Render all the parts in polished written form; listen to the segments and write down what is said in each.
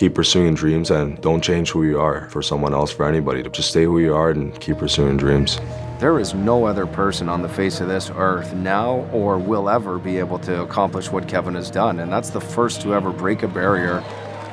Keep pursuing dreams and don't change who you are for someone else, for anybody. Just stay who you are and keep pursuing dreams. There is no other person on the face of this earth now or will ever be able to accomplish what Kevin has done, and that's the first to ever break a barrier.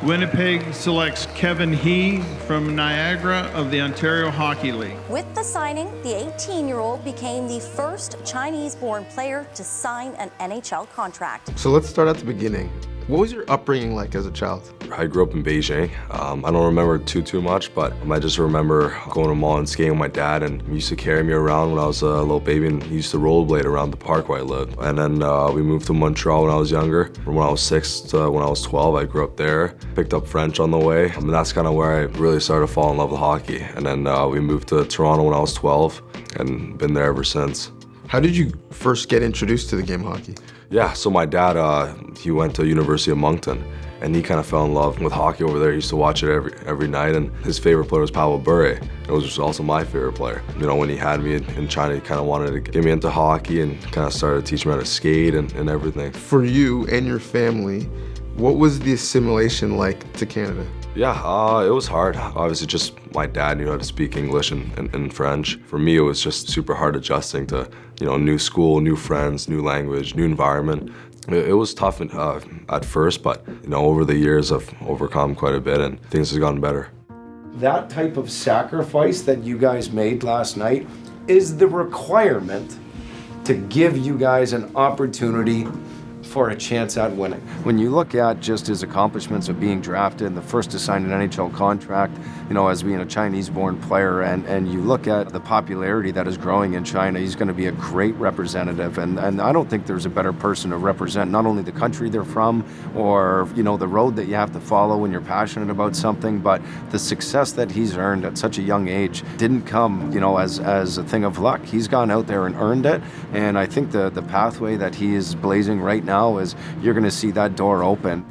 Winnipeg selects Kevin He from Niagara of the Ontario Hockey League. With the signing, the 18-year-old became the first Chinese-born player to sign an NHL contract. So let's start at the beginning. What was your upbringing like as a child? I grew up in Beijing. I don't remember too much, but I just remember going to mall and skating with my dad, and he used to carry me around when I was a little baby, and he used to rollerblade around the park where I lived. And then we moved to Montreal when I was younger. From when I was 6 to when I was 12, I grew up there. Picked up French on the way, and that's kind of where I really started to fall in love with hockey. And then we moved to Toronto when I was 12, and been there ever since. How did you first get introduced to the game of hockey? Yeah, so my dad, he went to University of Moncton, and he kind of fell in love with hockey over there. He used to watch it every night, and his favorite player was Pavel Bure. It was also my favorite player. You know, when he had me in China, he kind of wanted to get me into hockey and kind of started teaching me how to skate and everything. For you and your family, what was the assimilation like to Canada? Yeah, it was hard. Obviously, just my dad knew how to speak English and French. For me, it was just super hard adjusting to, you know, new school, new friends, new language, new environment. It was tough at first, but, you know, over the years, I've overcome quite a bit and things have gotten better. That type of sacrifice that you guys made last night is the requirement to give you guys an opportunity for a chance at winning. When you look at just his accomplishments of being drafted and the first to sign an NHL contract, you know, as being a Chinese-born player, and you look at the popularity that is growing in China, he's going to be a great representative, and I don't think there's a better person to represent not only the country they're from or, you know, the road that you have to follow when you're passionate about something, but the success that he's earned at such a young age didn't come, you know, as a thing of luck. He's gone out there and earned it, and I think the pathway that he is blazing right now is you're going to see that door open.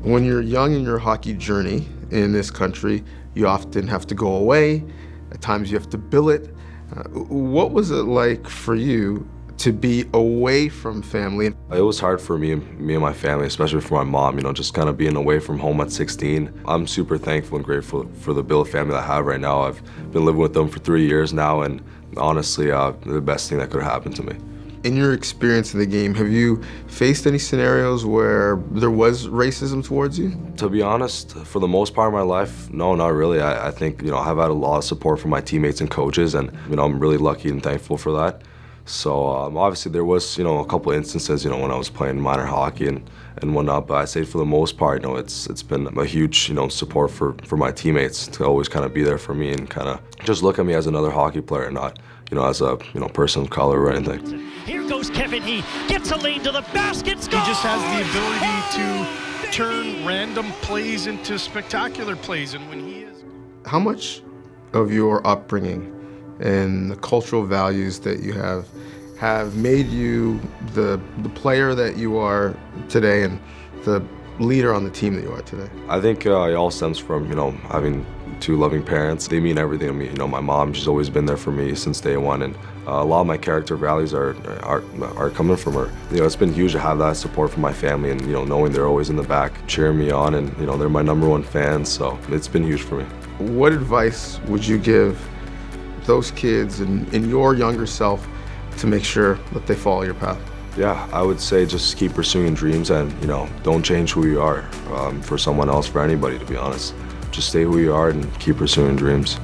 When you're young in your hockey journey in this country, you often have to go away. At times you have to bill it. What was it like for you to be away from family? It was hard for me and my family, especially for my mom, you know, just kind of being away from home at 16. I'm super thankful and grateful for the billet family that I have right now. I've been living with them for 3 years now, and honestly, the best thing that could have happened to me. In your experience in the game, have you faced any scenarios where there was racism towards you? To be honest, for the most part of my life, no, not really. I think, you know, I've had a lot of support from my teammates and coaches, and, you know, I'm really lucky and thankful for that. So obviously there was, you know, a couple of instances, you know, when I was playing minor hockey and whatnot, but I'd say for the most part, you know, it's been a huge, you know, support for my teammates to always kind of be there for me and kind of just look at me as another hockey player, not, you know, as a, you know, person of color or anything. Here goes Kevin. He gets a lane to the basket. Score! He just has the ability to turn random plays into spectacular plays, and when he is... How much of your upbringing and the cultural values that you have made you the player that you are today and the leader on the team that you are today? I think it all stems from, you know, having 2 loving parents. They mean everything to me. You know, my mom, she's always been there for me since day one, and a lot of my character values are coming from her. You know, it's been huge to have that support from my family, and, you know, knowing they're always in the back cheering me on, and, you know, they're my #1 fans, so it's been huge for me. What advice would you give those kids and your younger self to make sure that they follow your path? Yeah, I would say just keep pursuing dreams and, you know, don't change who you are for someone else, for anybody, to be honest. Just stay who you are and keep pursuing dreams.